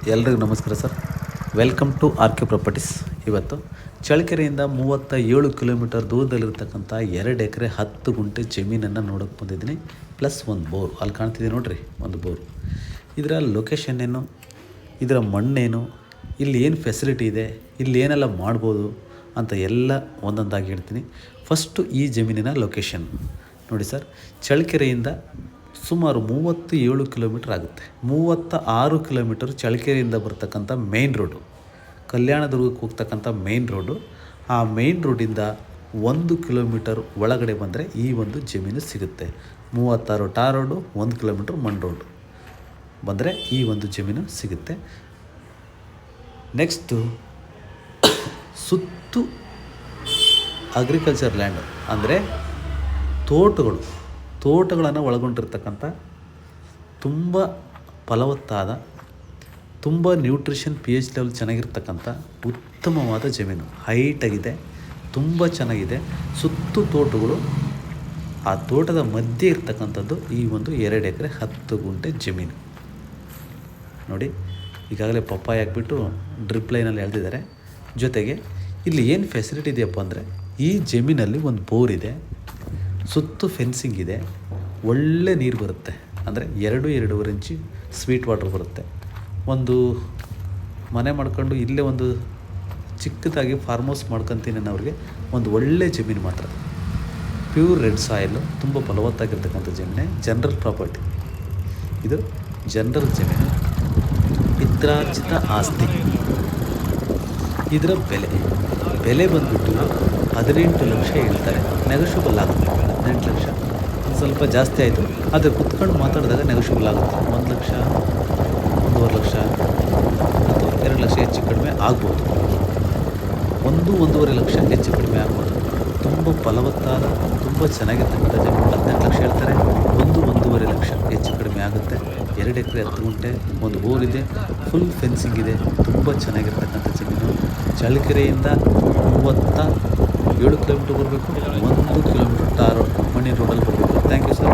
ಎಲ್ರಿಗೂ ನಮಸ್ಕಾರ sir. Welcome to R K Properties. ಇವತ್ತು ಚಳ್ಳಕೆರೆಯಿಂದ 37 ಕಿಲೋಮೀಟರ್ ದೂರದಲ್ಲಿರ್ತಕ್ಕಂಥ 2 ಎಕರೆ 10 ಗುಂಟೆ ಜಮೀನನ್ನು ನೋಡೋಕ್ಕೆ ಬಂದಿದ್ದೀನಿ. ಪ್ಲಸ್ ಒಂದು ಬೋರ್ ಅಲ್ಲಿ ಕಾಣ್ತಿದೆ ನೋಡಿರಿ, ಒಂದು ಬೋರ್. ಇದರ ಲೊಕೇಶನ್ ಏನು, ಇದರ ಮಣ್ಣೇನು, ಇಲ್ಲಿ ಏನು ಫೆಸಿಲಿಟಿ ಇದೆ, ಇಲ್ಲಿ ಏನೆಲ್ಲ ಮಾಡ್ಬೋದು ಅಂತ ಎಲ್ಲ ಒಂದೊಂದಾಗಿ ಹೇಳ್ತೀನಿ. ಫಸ್ಟು ಈ ಜಮೀನಿನ ಲೊಕೇಶನ್ ನೋಡಿ ಸರ್. ಚಳ್ಳಕೆರೆಯಿಂದ ಸುಮಾರು 37 ಕಿಲೋಮೀಟ್ರ್ ಆಗುತ್ತೆ. 36 ಕಿಲೋಮೀಟರ್ ಚಳ್ಳಕೆರೆಯಿಂದ ಬರ್ತಕ್ಕಂಥ ಮೇನ್ ರೋಡು, ಕಲ್ಯಾಣದುರ್ಗಕ್ಕೆ ಹೋಗ್ತಕ್ಕಂಥ ಮೇನ್ ರೋಡು. ಆ ಮೇನ್ ರೋಡಿಂದ 1 ಕಿಲೋಮೀಟರ್ ಒಳಗಡೆ ಬಂದರೆ ಈ ಒಂದು ಜಮೀನು ಸಿಗುತ್ತೆ. 36 ಟಾರ್ ರೋಡು, 1 ಕಿಲೋಮೀಟ್ರ್ ಮಣ್ ರೋಡು ಬಂದರೆ ಈ ಒಂದು ಜಮೀನು ಸಿಗುತ್ತೆ. ನೆಕ್ಸ್ಟು ಸುತ್ತು ಅಗ್ರಿಕಲ್ಚರ್ ಲ್ಯಾಂಡ್ ಅಂದರೆ ತೋಟಗಳನ್ನು ಒಳಗೊಂಡಿರ್ತಕ್ಕಂಥ ತುಂಬ ಫಲವತ್ತಾದ, ತುಂಬ ನ್ಯೂಟ್ರಿಷನ್ pH ಲೆವೆಲ್ ಚೆನ್ನಾಗಿರ್ತಕ್ಕಂಥ ಉತ್ತಮವಾದ ಜಮೀನು. ಹೈಟಾಗಿದೆ, ತುಂಬ ಚೆನ್ನಾಗಿದೆ. ಸುತ್ತು ತೋಟಗಳು, ಆ ತೋಟದ ಮಧ್ಯೆ ಇರ್ತಕ್ಕಂಥದ್ದು ಈ ಒಂದು 2 ಎಕರೆ 10 ಗುಂಟೆ ಜಮೀನು ನೋಡಿ. ಈಗಾಗಲೇ ಪಪ್ಪಾಯ ಹಾಕ್ಬಿಟ್ಟು ಡ್ರಿಪ್ ಲೈನಲ್ಲಿ ಎಳೆದಿದ್ದಾರೆ. ಜೊತೆಗೆ ಇಲ್ಲಿ ಏನು ಫೆಸಿಲಿಟಿ ಇದೆಯಪ್ಪ ಅಂದರೆ, ಈ ಜಮೀನಲ್ಲಿ ಒಂದು ಬೋರ್ ಇದೆ, ಸುತ್ತು ಫೆನ್ಸಿಂಗ್ ಇದೆ, ಒಳ್ಳೆ ನೀರು ಬರುತ್ತೆ. ಅಂದರೆ 2-2.5 ಇಂಚು ಸ್ವೀಟ್ ವಾಟರ್ ಬರುತ್ತೆ. ಒಂದು ಮನೆ ಮಾಡ್ಕೊಂಡು ಇಲ್ಲೇ ಒಂದು ಚಿಕ್ಕದಾಗಿ ಫಾರ್ಮ್ ಹೌಸ್ ಮಾಡ್ಕೊತೀನಿ ಅನ್ನೋರಿಗೆ ಒಂದು ಒಳ್ಳೆ ಜಮೀನು ಮಾತ್ರ. ಪ್ಯೂರ್ ರೆಡ್ ಸಾಯಿಲು, ತುಂಬ ಫಲವತ್ತಾಗಿರ್ತಕ್ಕಂಥ ಜಮೀನೇ. ಜನರಲ್ ಪ್ರಾಪರ್ಟಿ ಇದು, ಜನರಲ್ ಜಮೀನು, ಪಿತ್ರಾರ್ಜಿತ ಆಸ್ತಿ. ಇದರ ಬೆಲೆ ಬಂದುಬಿಟ್ಟು 18 ಲಕ್ಷ ಹೇಳ್ತಾರೆ. ನೆಗೋಷಿಯಬಲ್ ಆಗುತ್ತೆ. 18 ಲಕ್ಷ ಸ್ವಲ್ಪ ಜಾಸ್ತಿ ಆಯಿತು, ಆದರೆ ಕುತ್ಕೊಂಡು ಮಾತಾಡಿದಾಗ ನೆಗೋಷಿಯಬಲ್ ಆಗುತ್ತೆ. 1 ಲಕ್ಷ, 1.5 ಲಕ್ಷ ಅಥವಾ 2 ಲಕ್ಷ ಹೆಚ್ಚು ಕಡಿಮೆ ಆಗ್ಬೋದು. 1-1.5 ಲಕ್ಷ ಹೆಚ್ಚು ಕಡಿಮೆ ಆಗ್ಬೋದು. ತುಂಬ ಫಲವತ್ತಾದ, ತುಂಬ ಚೆನ್ನಾಗಿರ್ತಕ್ಕಂಥ ಜಮೀನು. 18 ಲಕ್ಷ ಹೇಳ್ತಾರೆ, 1-1.5 ಲಕ್ಷ ಹೆಚ್ಚು ಕಡಿಮೆ ಆಗುತ್ತೆ. 2 ಎಕರೆ 10 ಗುಂಟೆ, ಒಂದು ಬೋರ್ ಇದೆ, ಫುಲ್ ಫೆನ್ಸಿಂಗ್ ಇದೆ, ತುಂಬ ಚೆನ್ನಾಗಿರ್ತಕ್ಕಂಥ ಜಮೀನು. ಚಳ್ಳಕೆರೆಯಿಂದ 37 ಕಿಲೋಮೀಟ್ರ್ ಬರಬೇಕು, 1 ಕಿಲೋಮೀಟ್ರ್ ಟಾರ್ ಮಣ್ಣಿನ ರೋಡಲ್ಲಿ ಬರಬೇಕು. Thank you sir.